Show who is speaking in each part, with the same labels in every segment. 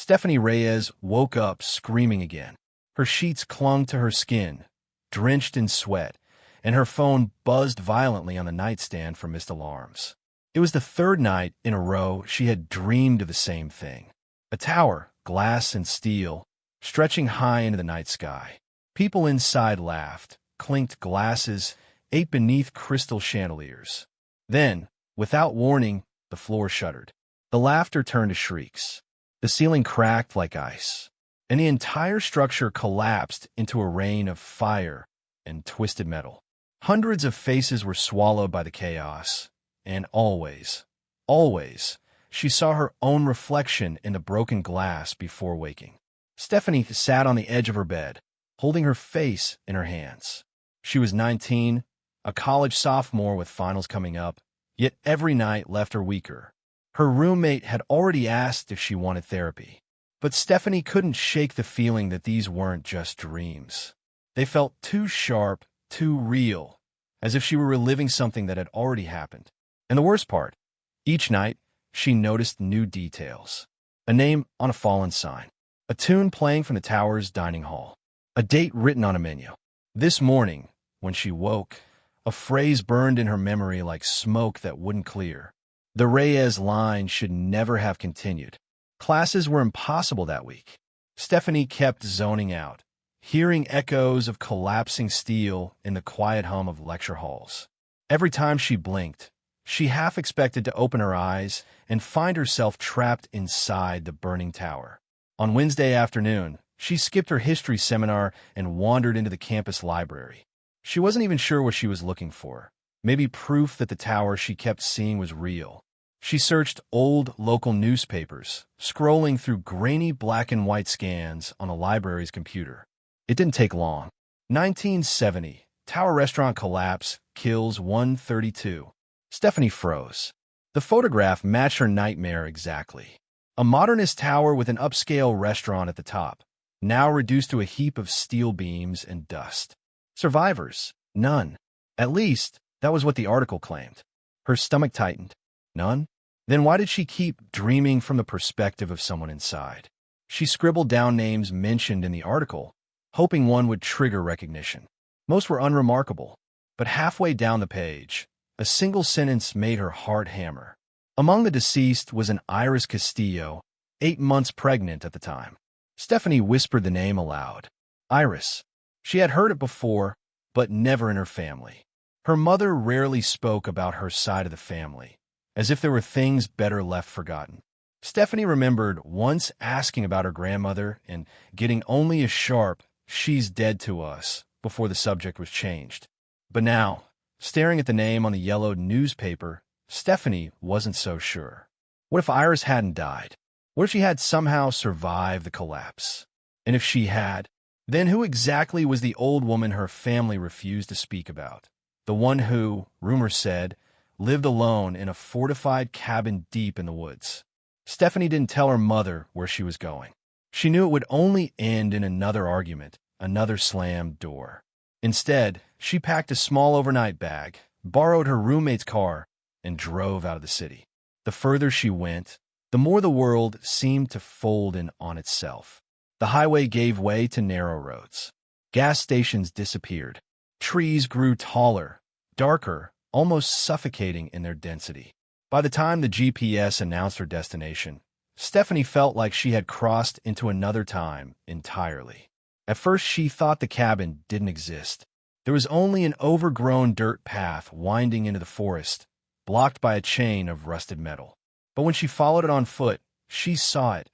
Speaker 1: Stephanie Reyes woke up screaming again. Her sheets clung to her skin, drenched in sweat, and her phone buzzed violently on the nightstand for missed alarms. It was the third night in a row she had dreamed of the same thing. A tower, glass and steel, stretching high into the night sky. People inside laughed, clinked glasses, ate beneath crystal chandeliers. Then, without warning, the floor shuddered. The laughter turned to shrieks. The ceiling cracked like ice, and the entire structure collapsed into a rain of fire and twisted metal. Hundreds of faces were swallowed by the chaos, and always, she saw her own reflection in the broken glass before waking. Stephanie sat on the edge of her bed, holding her face in her hands. She was 19, a college sophomore with finals coming up, yet every night left her weaker. Her roommate had already asked if she wanted therapy, but Stephanie couldn't shake the feeling that these weren't just dreams. They felt too sharp, too real, as if she were reliving something that had already happened. And the worst part, each night, she noticed new details. A name on a fallen sign, a tune playing from the tower's dining hall, a date written on a menu. This morning, when she woke, a phrase burned in her memory like smoke that wouldn't clear. The Reyes line should never have continued. Classes were impossible that week. Stephanie kept zoning out, hearing echoes of collapsing steel in the quiet hum of lecture halls. Every time she blinked, she half expected to open her eyes and find herself trapped inside the burning tower. On Wednesday afternoon, she skipped her history seminar and wandered into the campus library. She wasn't even sure what she was looking for. Maybe proof that the tower she kept seeing was real. She searched old local newspapers, scrolling through grainy black and white scans on the library's computer. It didn't take long. 1970, Tower Restaurant collapse, kills 132. Stephanie froze. The photograph matched her nightmare exactly. A modernist tower with an upscale restaurant at the top, now reduced to a heap of steel beams and dust. Survivors? None. At least, that was what the article claimed. Her stomach tightened. None? Then why did she keep dreaming from the perspective of someone inside? She scribbled down names mentioned in the article, hoping one would trigger recognition. Most were unremarkable, but halfway down the page, a single sentence made her heart hammer. Among the deceased was an Iris Castillo, 8 months pregnant at the time. Stephanie whispered the name aloud. Iris. She had heard it before, but never in her family. Her mother rarely spoke about her side of the family, as if there were things better left forgotten. Stephanie remembered once asking about her grandmother and getting only a sharp, "She's dead to us," before the subject was changed. But now, staring at the name on the yellowed newspaper, Stephanie wasn't so sure. What if Iris hadn't died? What if she had somehow survived the collapse? And if she had, then who exactly was the old woman her family refused to speak about? The one who, rumor said, lived alone in a fortified cabin deep in the woods. Stephanie didn't tell her mother where she was going. She knew it would only end in another argument, another slammed door. Instead, she packed a small overnight bag, borrowed her roommate's car, and drove out of the city. The further she went, the more the world seemed to fold in on itself. The highway gave way to narrow roads. Gas stations disappeared. Trees grew taller, darker, almost suffocating in their density. By the time the GPS announced her destination, Stephanie felt like she had crossed into another time entirely. At first, she thought the cabin didn't exist. There was only an overgrown dirt path winding into the forest, blocked by a chain of rusted metal. But when she followed it on foot, she saw it.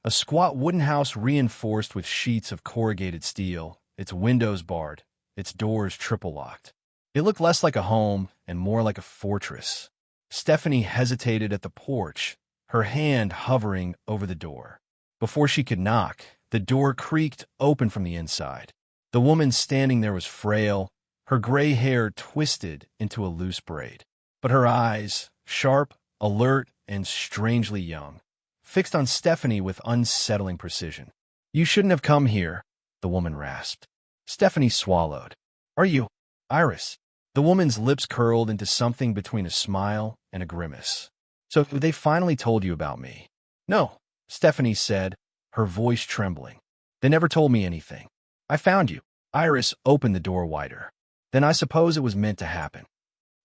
Speaker 1: A squat wooden house reinforced with sheets of corrugated steel, its windows barred, its doors triple-locked. It looked less like a home and more like a fortress. Stephanie hesitated at the porch, her hand hovering over the door. Before she could knock, the door creaked open from the inside. The woman standing there was frail, her gray hair twisted into a loose braid. But her eyes, sharp, alert, and strangely young, fixed on Stephanie with unsettling precision. "You shouldn't have come here," the woman rasped. Stephanie swallowed. "Are you Iris?" The woman's lips curled into something between a smile and a grimace. "So they finally told you about me?" "No," Stephanie said, her voice trembling. "They never told me anything. I found you." Iris opened the door wider. "Then I suppose it was meant to happen."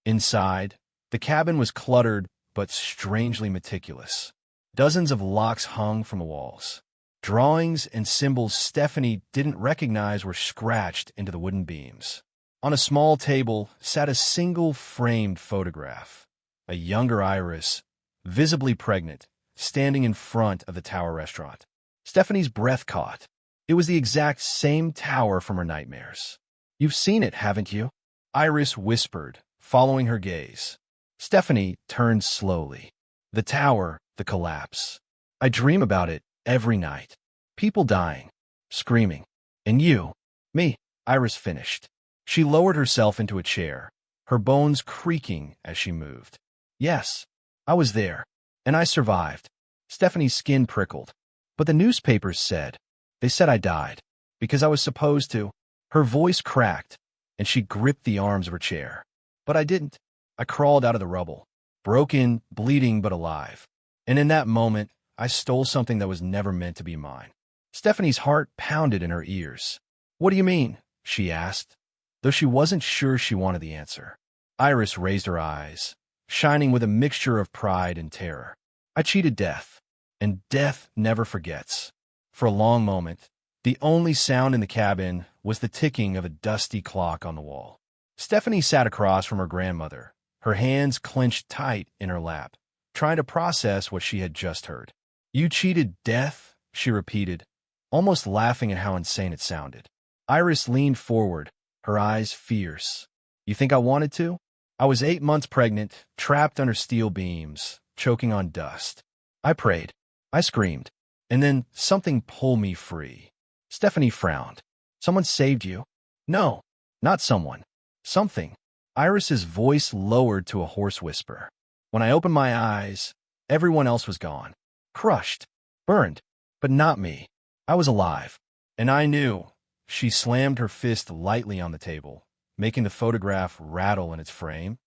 Speaker 1: Inside, the cabin was cluttered but strangely meticulous. Dozens of locks hung from the walls. Drawings and symbols Stephanie didn't recognize were scratched into the wooden beams. On a small table sat a single framed photograph. A younger Iris, visibly pregnant, standing in front of the tower restaurant. Stephanie's breath caught. It was the exact same tower from her nightmares. "You've seen it, haven't you?" Iris whispered, following her gaze. Stephanie turned slowly. "The tower, the collapse. I dream about it every night. People dying, screaming. And you, me," Iris finished. She lowered herself into a chair, her bones creaking as she moved. "Yes, I was there, and I survived." Stephanie's skin prickled. "But the newspapers said, they said I died, because I was supposed to." Her voice cracked, and she gripped the arms of her chair. "But I didn't. I crawled out of the rubble, broken, bleeding, but alive. And in that moment, I stole something that was never meant to be mine." Stephanie's heart pounded in her ears. "What do you mean?" she asked, though she wasn't sure she wanted the answer. Iris raised her eyes, shining with a mixture of pride and terror. "I cheated death, and death never forgets." For a long moment, the only sound in the cabin was the ticking of a dusty clock on the wall. Stephanie sat across from her grandmother, her hands clenched tight in her lap, trying to process what she had just heard. "You cheated death?" she repeated, almost laughing at how insane it sounded. Iris leaned forward, her eyes fierce. "You think I wanted to? I was 8 months pregnant, trapped under steel beams, choking on dust. I prayed. I screamed. And then something pulled me free." Stephanie frowned. "Someone saved you?" "No, not someone. Something." Iris's voice lowered to a hoarse whisper. "When I opened my eyes, everyone else was gone. Crushed. Burned. But not me. I was alive. And I knew." She slammed her fist lightly on the table, making the photograph rattle in its frame.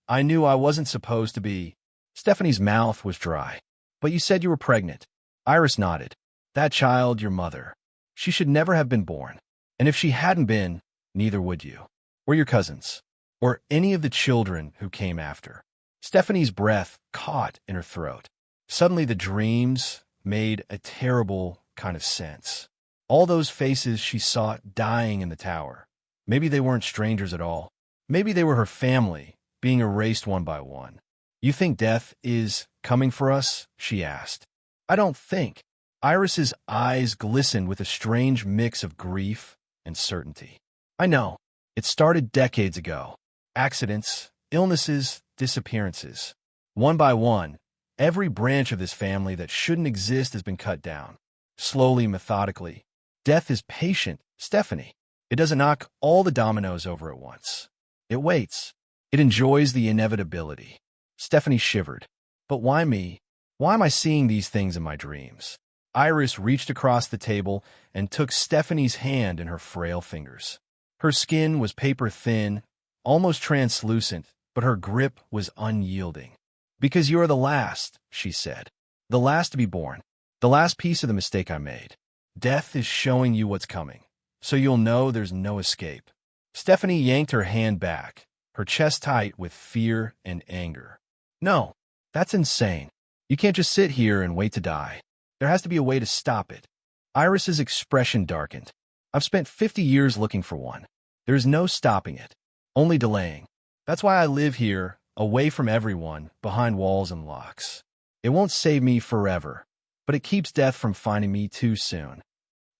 Speaker 1: "I knew I wasn't supposed to be." Stephanie's mouth was dry. "But you said you were pregnant." Iris nodded. "That child, your mother. She should never have been born. And if she hadn't been, neither would you. Or your cousins. Or any of the children who came after." Stephanie's breath caught in her throat. Suddenly the dreams made a terrible kind of sense. All those faces she saw dying in the tower. Maybe they weren't strangers at all. Maybe they were her family, being erased one by one. "You think death is coming for us?" she asked. "I don't think." Iris's eyes glistened with a strange mix of grief and certainty. "I know. It started decades ago. Accidents, illnesses, disappearances. One by one, every branch of this family that shouldn't exist has been cut down. Slowly, methodically. Death is patient, Stephanie. It doesn't knock all the dominoes over at once. It waits. It enjoys the inevitability." Stephanie shivered. "But why me? Why am I seeing these things in my dreams?" Iris reached across the table and took Stephanie's hand in her frail fingers. Her skin was paper-thin, almost translucent, but her grip was unyielding. "Because you are the last," she said. "The last to be born. The last piece of the mistake I made. Death is showing you what's coming, so you'll know there's no escape." Stephanie yanked her hand back, her chest tight with fear and anger. "No, that's insane. You can't just sit here and wait to die. There has to be a way to stop it." Iris's expression darkened. "I've spent 50 years looking for one. There's no stopping it, only delaying. That's why I live here, away from everyone, behind walls and locks. It won't save me forever, but it keeps death from finding me too soon."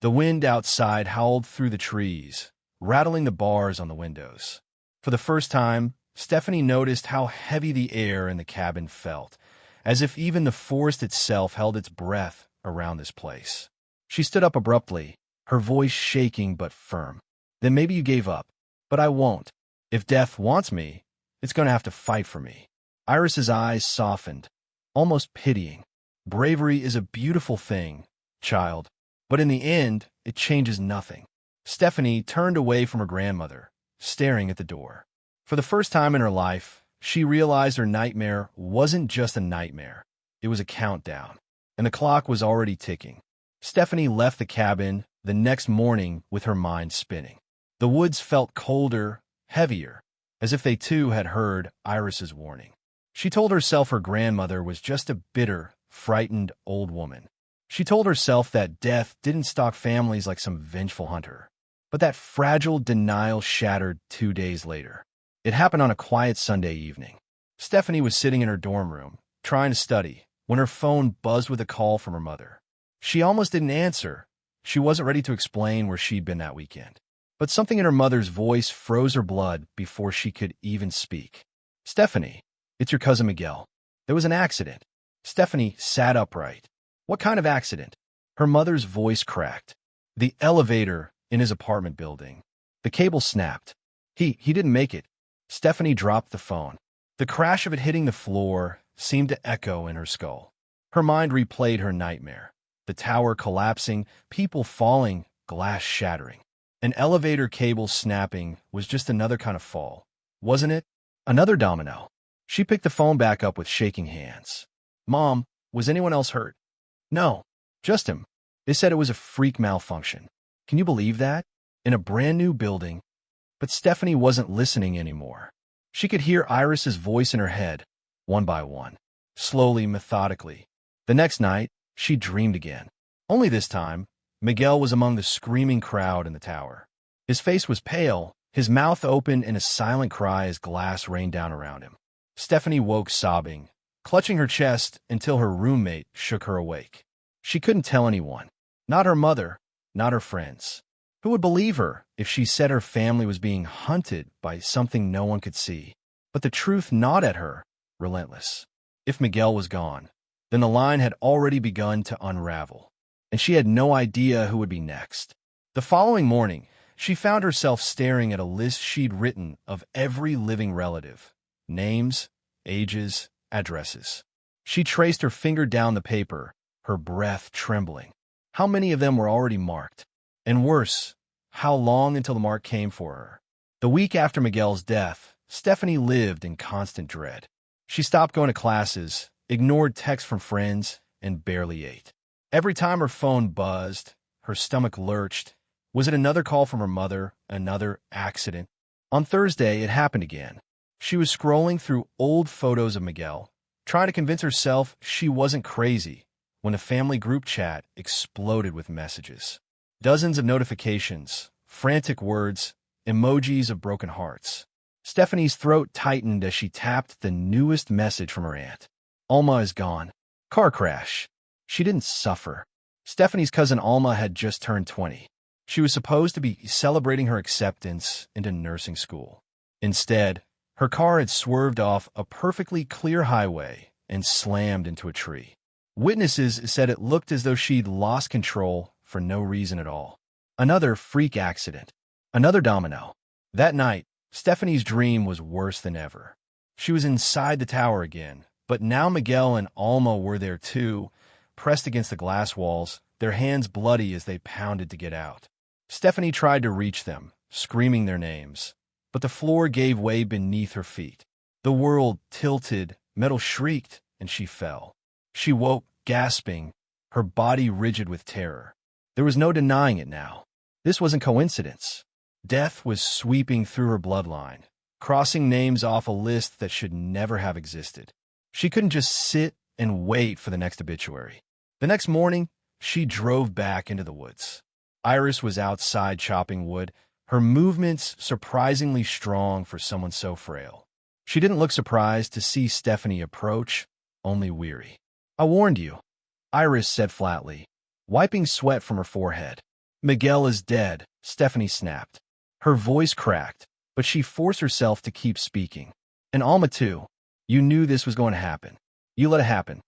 Speaker 1: The wind outside howled through the trees, rattling the bars on the windows. For the first time, Stephanie noticed how heavy the air in the cabin felt, as if even the forest itself held its breath around this place. She stood up abruptly, her voice shaking but firm. "Then maybe you gave up, but I won't. If death wants me, it's going to have to fight for me." Iris's eyes softened, almost pitying. "Bravery is a beautiful thing, child, but in the end, it changes nothing." Stephanie turned away from her grandmother, staring at the door. For the first time in her life, she realized her nightmare wasn't just a nightmare. It was a countdown, and the clock was already ticking. Stephanie left the cabin the next morning with her mind spinning. The woods felt colder, heavier, as if they too had heard Iris's warning. She told herself her grandmother was just a bitter, frightened old woman. She told herself that death didn't stalk families like some vengeful hunter. But that fragile denial shattered 2 days later. It happened on a quiet Sunday evening. Stephanie was sitting in her dorm room, trying to study, when her phone buzzed with a call from her mother. She almost didn't answer. She wasn't ready to explain where she'd been that weekend. But something in her mother's voice froze her blood before she could even speak. "Stephanie, it's your cousin Miguel. There was an accident." Stephanie sat upright. "What kind of accident?" Her mother's voice cracked. "The elevator in his apartment building. The cable snapped. He didn't make it." Stephanie dropped the phone. The crash of it hitting the floor seemed to echo in her skull. Her mind replayed her nightmare. The tower collapsing, people falling, glass shattering. An elevator cable snapping was just another kind of fall, wasn't it? Another domino. She picked the phone back up with shaking hands. "Mom, was anyone else hurt?" "No, just him. They said it was a freak malfunction." Can you believe that? In a brand new building. But Stephanie wasn't listening anymore. She could hear Iris's voice in her head, one by one, slowly, methodically. The next night, she dreamed again. Only this time, Miguel was among the screaming crowd in the tower. His face was pale, his mouth open in a silent cry as glass rained down around him. Stephanie woke sobbing, clutching her chest until her roommate shook her awake. She couldn't tell anyone. Not her mother, not her friends. Who would believe her if she said her family was being hunted by something no one could see? But the truth gnawed at her, relentless. If Miguel was gone, then the line had already begun to unravel, and she had no idea who would be next. The following morning, she found herself staring at a list she'd written of every living relative. Names, ages, addresses. She traced her finger down the paper, her breath trembling. How many of them were already marked? And worse, how long until the mark came for her? The week after Miguel's death, Stephanie lived in constant dread. She stopped going to classes, ignored texts from friends, and barely ate. Every time her phone buzzed, her stomach lurched. Was it another call from her mother, another accident? On Thursday, it happened again. She was scrolling through old photos of Miguel, trying to convince herself she wasn't crazy, when the family group chat exploded with messages. Dozens of notifications, frantic words, emojis of broken hearts. Stephanie's throat tightened as she tapped the newest message from her aunt. "Alma is gone. Car crash." She didn't suffer. Stephanie's cousin Alma had just turned 20. She was supposed to be celebrating her acceptance into nursing school. Instead, her car had swerved off a perfectly clear highway and slammed into a tree. Witnesses said it looked as though she'd lost control for no reason at all. Another freak accident. Another domino. That night, Stephanie's dream was worse than ever. She was inside the tower again, but now Miguel and Alma were there too, pressed against the glass walls, their hands bloody as they pounded to get out. Stephanie tried to reach them, screaming their names, but the floor gave way beneath her feet. The world tilted, metal shrieked, and she fell. She woke, gasping, her body rigid with terror. There was no denying it now. This wasn't coincidence. Death was sweeping through her bloodline, crossing names off a list that should never have existed. She couldn't just sit and wait for the next obituary. The next morning, she drove back into the woods. Iris was outside chopping wood, her movements surprisingly strong for someone so frail. She didn't look surprised to see Stephanie approach, only weary. "I warned you," Iris said flatly, wiping sweat from her forehead. "Miguel is dead," Stephanie snapped. Her voice cracked, but she forced herself to keep speaking. "And Alma too. You knew this was going to happen. You let it happen."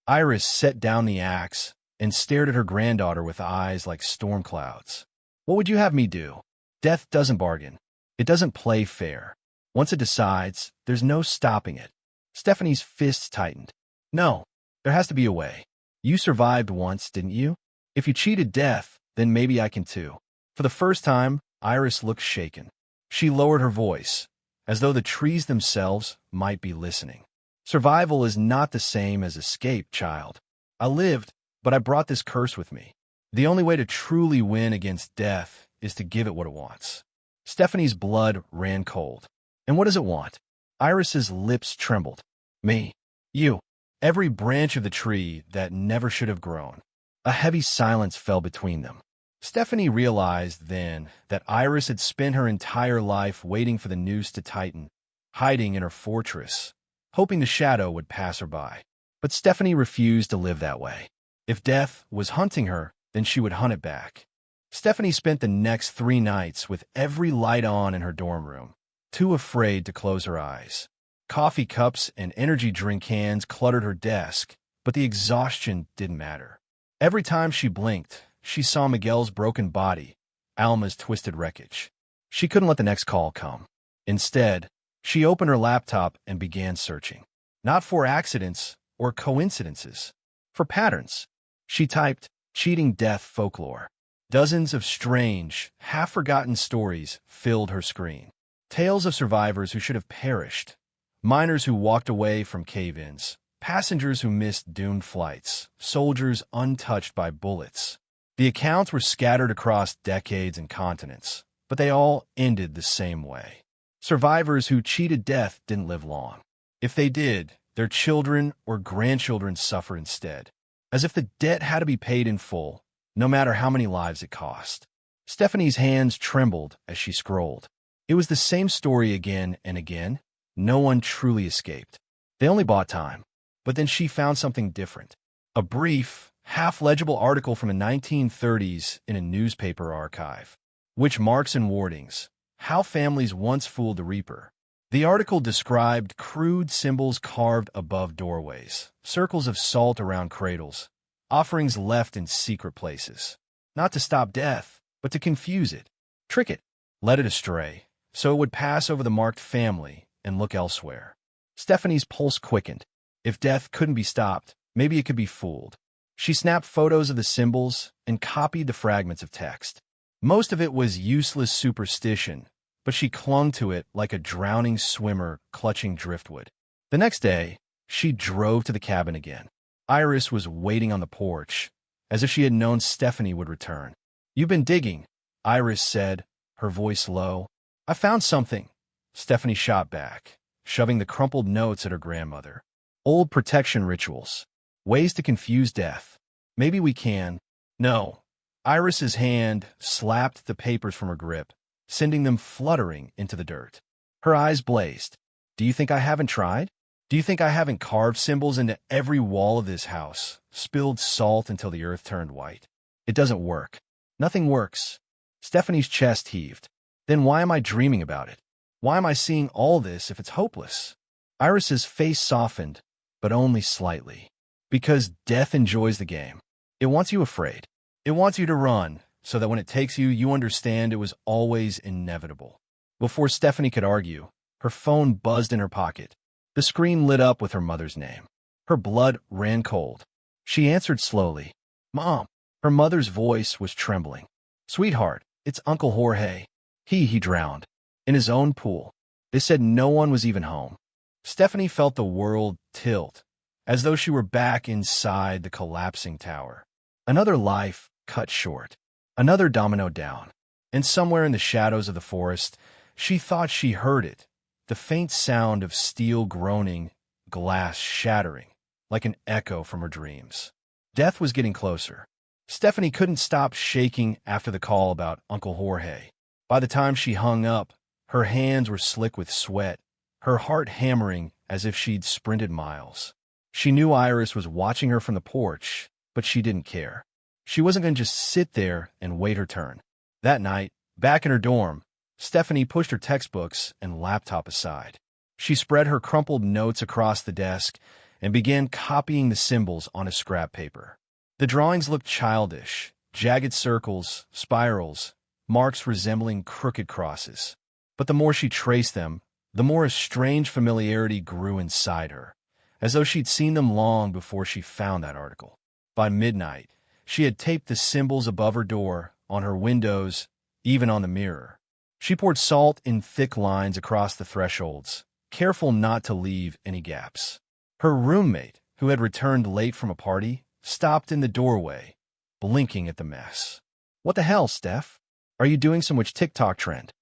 Speaker 1: Iris set down the axe and stared at her granddaughter with eyes like storm clouds. "What would you have me do? Death doesn't bargain. It doesn't play fair. Once it decides, there's no stopping it." Stephanie's fists tightened. "No, there has to be a way. You survived once, didn't you? If you cheated death, then maybe I can too." For the first time, Iris looked shaken. She lowered her voice, as though the trees themselves might be listening. "Survival is not the same as escape, child. I lived, but I brought this curse with me. The only way to truly win against death is to give it what it wants. Stephanie's blood ran cold. And what does it want? Iris's lips trembled. Me. You. Every branch of the tree that never should have grown. A heavy silence fell between them. Stephanie realized then that Iris had spent her entire life waiting for the noose to tighten, hiding in her fortress, hoping the shadow would pass her by. But Stephanie refused to live that way. If death was hunting her, then she would hunt it back. Stephanie spent the next 3 nights with every light on in her dorm room, too afraid to close her eyes. Coffee cups and energy drink cans cluttered her desk, but the exhaustion didn't matter. Every time she blinked, she saw Miguel's broken body, Alma's twisted wreckage. She couldn't let the next call come. Instead, she opened her laptop and began searching. Not for accidents or coincidences, for patterns. She typed, "cheating death folklore." Dozens of strange, half-forgotten stories filled her screen. Tales of survivors who should have perished, miners who walked away from cave-ins, passengers who missed doomed flights, soldiers untouched by bullets. The accounts were scattered across decades and continents, but they all ended the same way. Survivors who cheated death didn't live long. If they did, their children or grandchildren suffered instead, as if the debt had to be paid in full, no matter how many lives it cost. Stephanie's hands trembled as she scrolled. It was the same story again and again. No one truly escaped. They only bought time. But then she found something different. A brief, half-legible article from the 1930s in a newspaper archive. Witch marks and wardings. How families once fooled the reaper. The article described crude symbols carved above doorways, circles of salt around cradles, offerings left in secret places. Not to stop death, but to confuse it, trick it, let it astray, so it would pass over the marked family and look elsewhere. Stephanie's pulse quickened. If death couldn't be stopped, maybe it could be fooled. She snapped photos of the symbols and copied the fragments of text. Most of it was useless superstition, but she clung to it like a drowning swimmer clutching driftwood. The next day, she drove to the cabin again. Iris was waiting on the porch, as if she had known Stephanie would return. "You've been digging," Iris said, her voice low. "I found something," Stephanie shot back, shoving the crumpled notes at her grandmother. "Old protection rituals. Ways to confuse death. Maybe we can." "No." Iris's hand slapped the papers from her grip, sending them fluttering into the dirt. Her eyes blazed. "Do you think I haven't tried? Do you think I haven't carved symbols into every wall of this house, spilled salt until the earth turned white? It doesn't work. Nothing works." Stephanie's chest heaved. "Then why am I dreaming about it? Why am I seeing all this if it's hopeless?" Iris's face softened, but only slightly. "Because death enjoys the game. It wants you afraid. It wants you to run, so that when it takes you, you understand it was always inevitable." Before Stephanie could argue, her phone buzzed in her pocket. The screen lit up with her mother's name. Her blood ran cold. She answered slowly. "Mom." Her mother's voice was trembling. "Sweetheart, it's Uncle Jorge. He drowned. In his own pool. They said no one was even home." Stephanie felt the world tilt, as though she were back inside the collapsing tower. Another life cut short. Another domino down. And somewhere in the shadows of the forest, she thought she heard it. The faint sound of steel groaning, glass shattering, like an echo from her dreams. Death was getting closer. Stephanie couldn't stop shaking after the call about Uncle Jorge. By the time she hung up, her hands were slick with sweat, her heart hammering as if she'd sprinted miles. She knew Iris was watching her from the porch, but she didn't care. She wasn't going to just sit there and wait her turn. That night, back in her dorm, Stephanie pushed her textbooks and laptop aside. She spread her crumpled notes across the desk and began copying the symbols on a scrap paper. The drawings looked childish, jagged circles, spirals, marks resembling crooked crosses. But the more she traced them, the more a strange familiarity grew inside her, as though she'd seen them long before she found that article. By midnight, she had taped the symbols above her door, on her windows, even on the mirror. She poured salt in thick lines across the thresholds, careful not to leave any gaps. Her roommate, who had returned late from a party, stopped in the doorway, blinking at the mess. "What the hell, Steph? Are you doing some which TikTok trend?"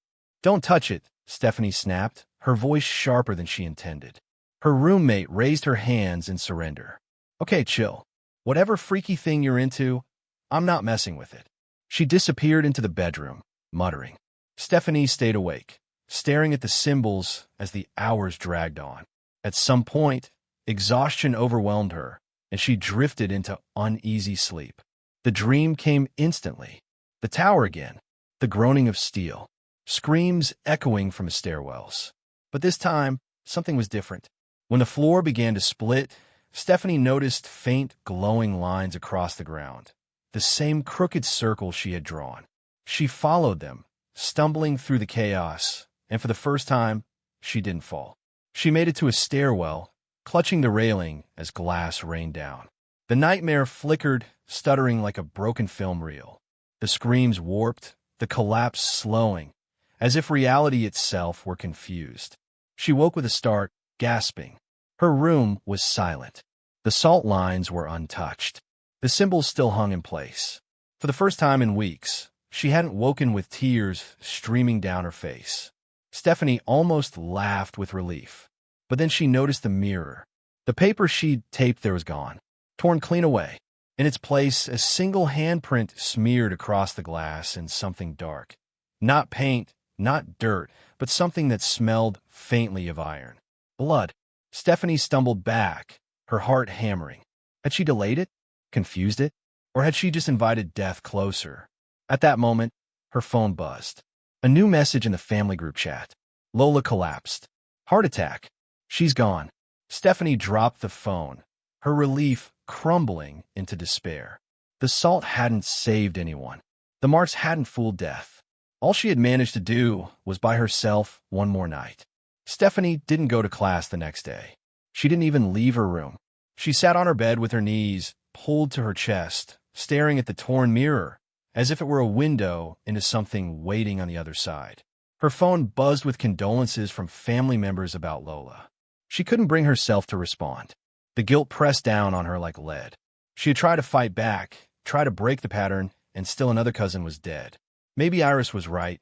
Speaker 1: "Don't touch it," Stephanie snapped, her voice sharper than she intended. Her roommate raised her hands in surrender. "Okay, chill. Whatever freaky thing you're into, I'm not messing with it." She disappeared into the bedroom, muttering. Stephanie stayed awake, staring at the symbols as the hours dragged on. At some point, exhaustion overwhelmed her, and she drifted into uneasy sleep. The dream came instantly. The tower again, the groaning of steel, screams echoing from the stairwells. But this time, something was different. When the floor began to split, Stephanie noticed faint, glowing lines across the ground, the same crooked circle she had drawn. She followed them, stumbling through the chaos, and for the first time, she didn't fall. She made it to a stairwell, clutching the railing as glass rained down. The nightmare flickered, stuttering like a broken film reel. The screams warped, the collapse slowing, as if reality itself were confused. She woke with a start, gasping. Her room was silent. The salt lines were untouched. The symbols still hung in place. For the first time in weeks, she hadn't woken with tears streaming down her face. Stephanie almost laughed with relief. But then she noticed the mirror. The paper she'd taped there was gone, torn clean away. In its place, a single handprint smeared across the glass in something dark. Not paint, not dirt, but something that smelled faintly of iron. Blood. Stephanie stumbled back, her heart hammering. Had she delayed it? Confused it? Or had she just invited death closer? At that moment, her phone buzzed. A new message in the family group chat. Lola collapsed. Heart attack. She's gone. Stephanie dropped the phone, her relief crumbling into despair. The salt hadn't saved anyone. The marks hadn't fooled death. All she had managed to do was buy herself one more night. Stephanie didn't go to class the next day. She didn't even leave her room. She sat on her bed with her knees pulled to her chest, staring at the torn mirror, as if it were a window into something waiting on the other side. Her phone buzzed with condolences from family members about Lola. She couldn't bring herself to respond. The guilt pressed down on her like lead. She had tried to fight back, tried to break the pattern, and still another cousin was dead. Maybe Iris was right.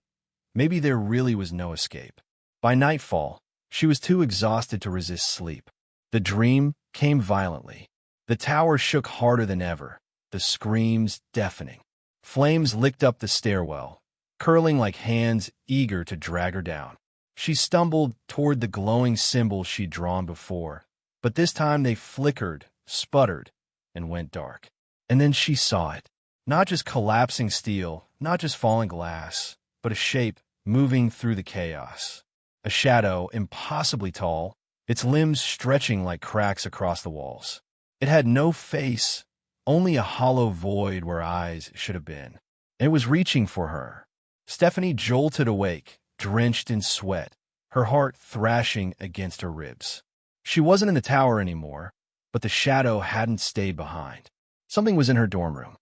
Speaker 1: Maybe there really was no escape. By nightfall, she was too exhausted to resist sleep. The dream came violently. The tower shook harder than ever, the screams deafening. Flames licked up the stairwell, curling like hands eager to drag her down. She stumbled toward the glowing symbols she'd drawn before, but this time they flickered, sputtered, and went dark. And then she saw it. Not just collapsing steel, not just falling glass, but a shape moving through the chaos. A shadow impossibly tall, its limbs stretching like cracks across the walls. It had no face, only a hollow void where eyes should have been. It was reaching for her. Stephanie jolted awake, drenched in sweat, her heart thrashing against her ribs. She wasn't in the tower anymore, but the shadow hadn't stayed behind. Something was in her dorm room.